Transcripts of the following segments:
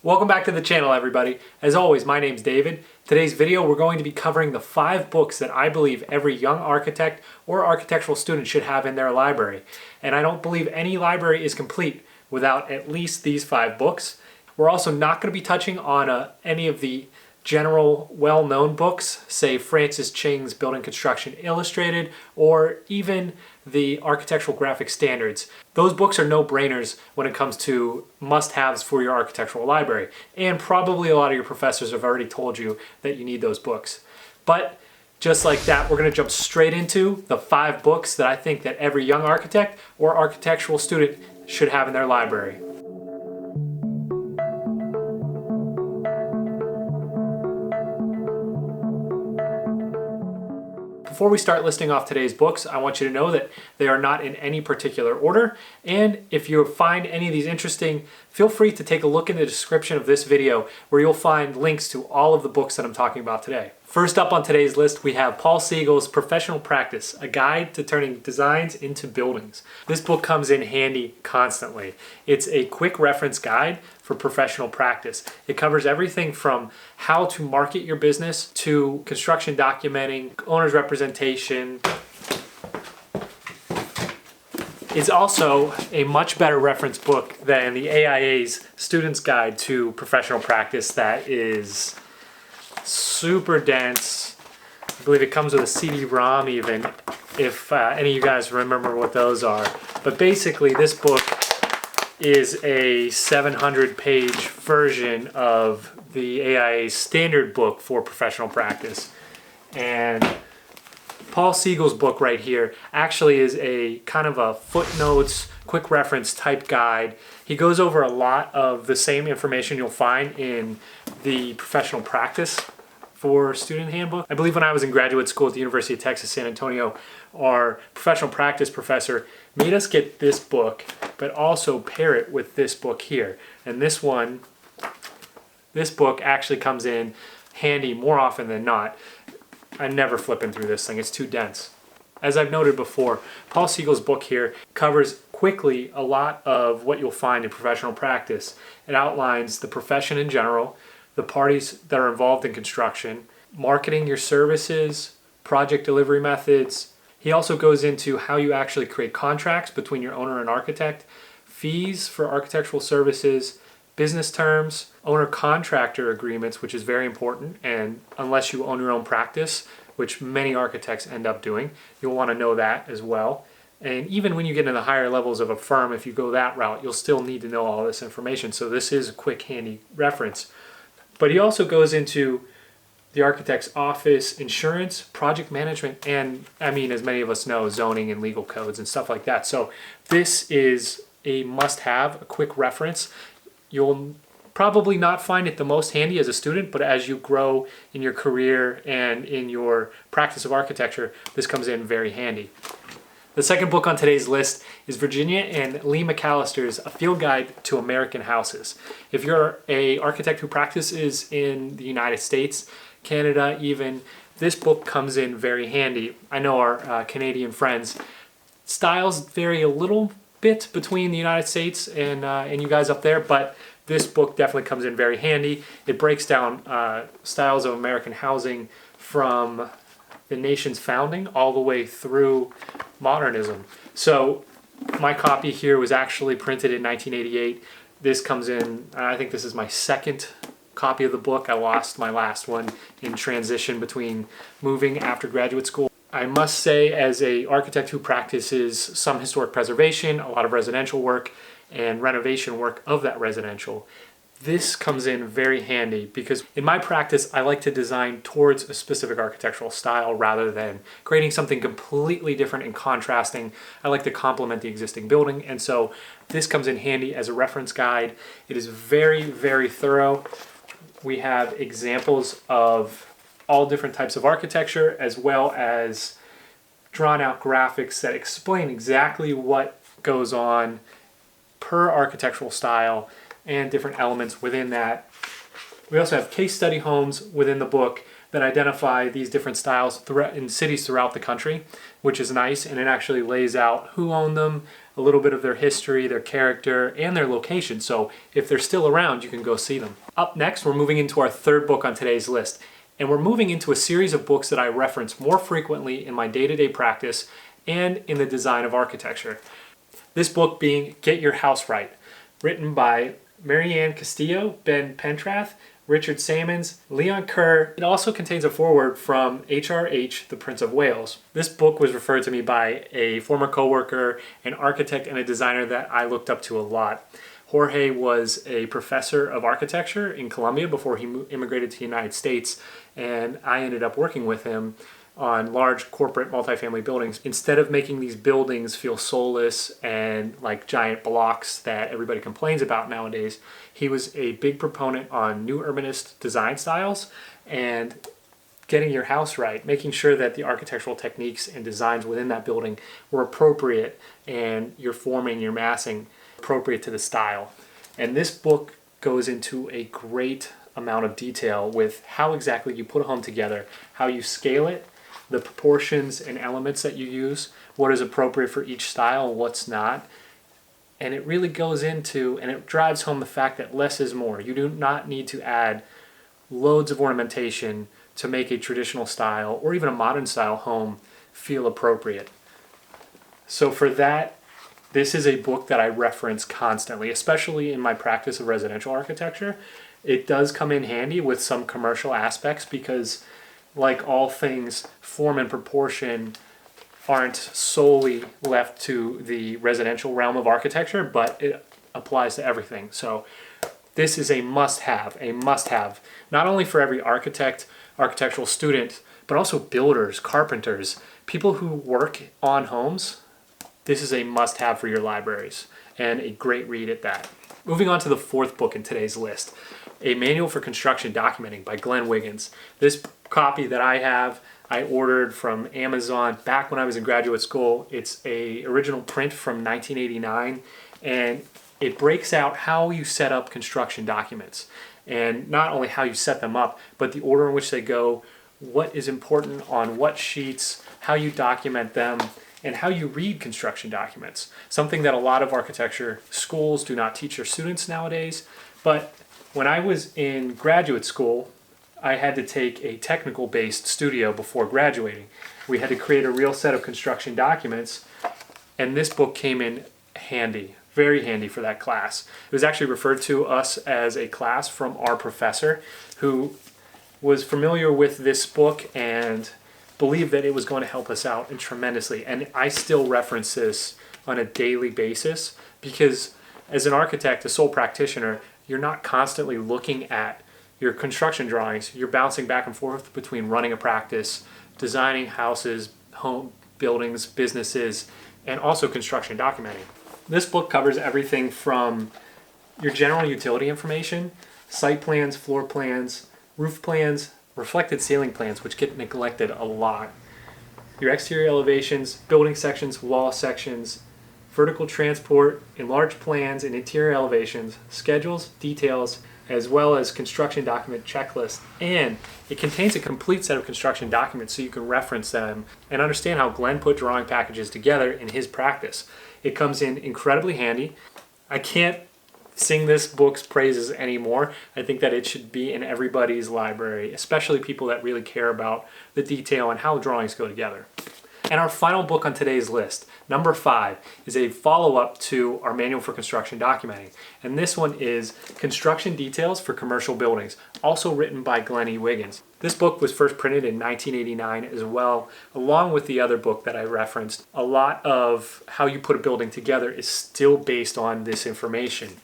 Welcome back to the channel, everybody. As always, my name's David. Today's video, we're going to be covering the 5 books that I believe every young architect or architectural student should have in their library. And I don't believe any library is complete without at least these 5 books. We're also not going to be touching on any of the general well-known books, say Francis Ching's Building Construction Illustrated, or even the Architectural Graphic Standards. Those books are no-brainers when it comes to must-haves for your architectural library, and probably a lot of your professors have already told you that you need those books. But just like that, we're going to jump straight into the 5 books that I think that every young architect or architectural student should have in their library. Before we start listing off today's books, I want you to know that they are not in any particular order, and if you find any of these interesting, feel free to take a look in the description of this video where you'll find links to all of the books that I'm talking about today. First up on today's list, we have Paul Segal's Professional Practice, a guide to turning designs into buildings. This book comes in handy constantly. It's a quick reference guide for professional practice. It covers everything from how to market your business to construction documenting, owner's representation. It's also a much better reference book than the AIA's Student's Guide to Professional Practice that is super dense. I believe it comes with a CD-ROM even, if any of you guys remember what those are. But basically this book is a 700-page version of the AIA's standard book for professional practice. And Paul Segal's book right here actually is a kind of a footnotes, quick reference type guide. He goes over a lot of the same information you'll find in the professional practice for student handbook. I believe when I was in graduate school at the University of Texas, San Antonio, our professional practice professor made us get this book, but also pair it with this book here. And this book actually comes in handy more often than not. I'm never flipping through this thing, it's too dense. As I've noted before, Paul Segal's book here covers quickly a lot of what you'll find in professional practice. It outlines the profession in general, the parties that are involved in construction, marketing your services, project delivery methods. He also goes into how you actually create contracts between your owner and architect, fees for architectural services, business terms, owner-contractor agreements, which is very important, and unless you own your own practice, which many architects end up doing, you'll want to know that as well. And even when you get into the higher levels of a firm, if you go that route, you'll still need to know all this information. So this is a quick, handy reference. But he also goes into the architect's office, insurance, project management, and as many of us know, zoning and legal codes and stuff like that. So this is a must-have, a quick reference. You'll probably not find it the most handy as a student, but as you grow in your career and in your practice of architecture, this comes in very handy. The second book on today's list is Virginia and Lee McAllister's A Field Guide to American Houses. If you're an architect who practices in the United States, Canada even, this book comes in very handy. I know our Canadian friends, styles vary a little bit between the United States and you guys up there, but this book definitely comes in very handy. It breaks down styles of American housing from the nation's founding all the way through modernism. So my copy here was actually printed in 1988. This comes in, I think this is my second copy of the book. I lost my last one in transition between moving after graduate school. I must say, as an architect who practices some historic preservation, a lot of residential work, and renovation work of that residential, this comes in very handy because in my practice, I like to design towards a specific architectural style rather than creating something completely different and contrasting. I like to complement the existing building, and so this comes in handy as a reference guide. It is very, very thorough. We have examples of all different types of architecture as well as drawn out graphics that explain exactly what goes on per architectural style and different elements within that. We also have case study homes within the book that identify these different styles in cities throughout the country, which is nice, and it actually lays out who owned them, a little bit of their history, their character, and their location. So if they're still around, you can go see them. Up next, we're moving into our third book on today's list, and we're moving into a series of books that I reference more frequently in my day-to-day practice and in the design of architecture. This book being Get Your House Right, written by Marianne Castillo, Ben Pentreath, Richard Sammons, Leon Kerr. It also contains a foreword from HRH, the Prince of Wales. This book was referred to me by a former coworker, an architect, and a designer that I looked up to a lot. Jorge was a professor of architecture in Colombia before he immigrated to the United States, and I ended up working with him on large corporate multifamily buildings. Instead of making these buildings feel soulless and like giant blocks that everybody complains about nowadays, he was a big proponent on new urbanist design styles and getting your house right, making sure that the architectural techniques and designs within that building were appropriate and your forming, your massing appropriate to the style. And this book goes into a great amount of detail with how exactly you put a home together, how you scale it, the proportions and elements that you use, what is appropriate for each style, what's not. And it really goes into, and it drives home the fact that less is more. You do not need to add loads of ornamentation to make a traditional style or even a modern style home feel appropriate. So for that, this is a book that I reference constantly, especially in my practice of residential architecture. It does come in handy with some commercial aspects because, like all things, form and proportion aren't solely left to the residential realm of architecture, but it applies to everything. So this is a must-have, not only for every architect, architectural student, but also builders, carpenters, people who work on homes. This is a must-have for your libraries, and a great read at that. Moving on to the fourth book in today's list, A Manual for Construction Documenting by Glenn Wiggins. This copy that I have, I ordered from Amazon back when I was in graduate school. It's a original print from 1989, and it breaks out how you set up construction documents, and not only how you set them up, but the order in which they go, what is important on what sheets, how you document them, and how you read construction documents. Something that a lot of architecture schools do not teach their students nowadays. But when I was in graduate school, I had to take a technical-based studio before graduating. We had to create a real set of construction documents, and this book came in handy, very handy for that class. It was actually referred to us as a class from our professor, who was familiar with this book and believed that it was going to help us out tremendously. And I still reference this on a daily basis because as an architect, a sole practitioner, you're not constantly looking at your construction drawings. You're bouncing back and forth between running a practice, designing houses, home buildings, businesses, and also construction documenting. This book covers everything from your general utility information, site plans, floor plans, roof plans, reflected ceiling plans, which get neglected a lot, your exterior elevations, building sections, wall sections, vertical transport, enlarged plans and interior elevations, schedules, details, as well as construction document checklist. And it contains a complete set of construction documents so you can reference them and understand how Glenn put drawing packages together in his practice. It comes in incredibly handy. I can't sing this book's praises anymore. I think that it should be in everybody's library, especially people that really care about the detail and how drawings go together. And our final book on today's list, number 5, is a follow-up to our Manual for Construction Documenting. And this one is Construction Details for Commercial Buildings, also written by Glenn E. Wiggins. This book was first printed in 1989 as well, along with the other book that I referenced. A lot of how you put a building together is still based on this information.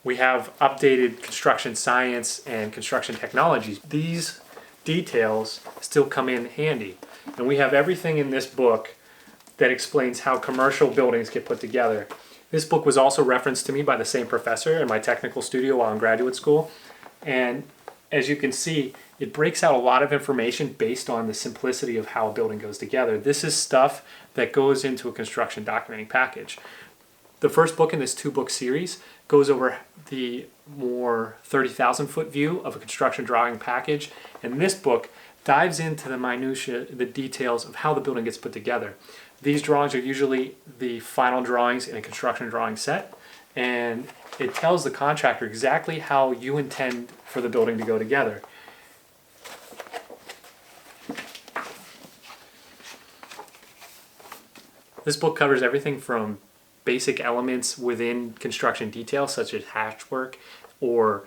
We have updated construction science and construction technologies. These details still come in handy. And we have everything in this book that explains how commercial buildings get put together. This book was also referenced to me by the same professor in my technical studio while in graduate school. And as you can see, it breaks out a lot of information based on the simplicity of how a building goes together. This is stuff that goes into a construction documenting package. The first book in this 2-book series goes over the more 30,000 foot view of a construction drawing package, and this book dives into the minutiae, the details of how the building gets put together. These drawings are usually the final drawings in a construction drawing set, and it tells the contractor exactly how you intend for the building to go together. This book covers everything from basic elements within construction details, such as hatchwork or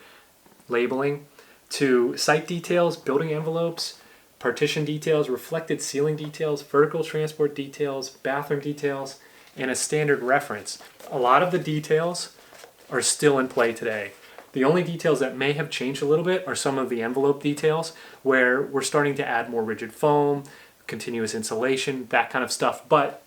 labeling, to site details, building envelopes, partition details, reflected ceiling details, vertical transport details, bathroom details, and a standard reference. A lot of the details are still in play today. The only details that may have changed a little bit are some of the envelope details, where we're starting to add more rigid foam, continuous insulation, that kind of stuff. But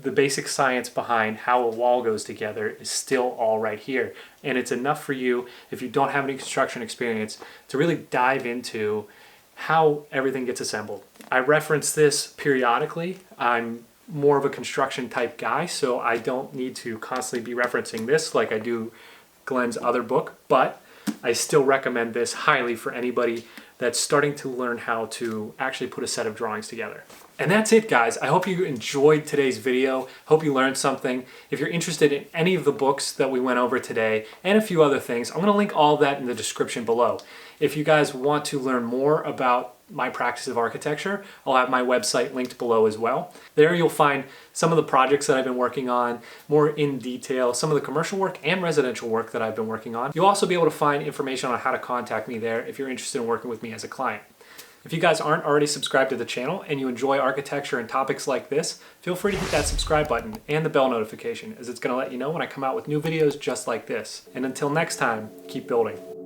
the basic science behind how a wall goes together is still all right here. And it's enough for you, if you don't have any construction experience, to really dive into how everything gets assembled. I reference this periodically. I'm more of a construction type guy, so I don't need to constantly be referencing this like I do Glenn's other book, but I still recommend this highly for anybody that's starting to learn how to actually put a set of drawings together. And that's it, guys. I hope you enjoyed today's video. Hope you learned something. If you're interested in any of the books that we went over today and a few other things, I'm going to link all of that in the description below. If you guys want to learn more about my practice of architecture, I'll have my website linked below as well. There you'll find some of the projects that I've been working on more in detail, some of the commercial work and residential work that I've been working on. You'll also be able to find information on how to contact me there if you're interested in working with me as a client. If you guys aren't already subscribed to the channel and you enjoy architecture and topics like this, feel free to hit that subscribe button and the bell notification, as it's going to let you know when I come out with new videos just like this. And until next time, keep building.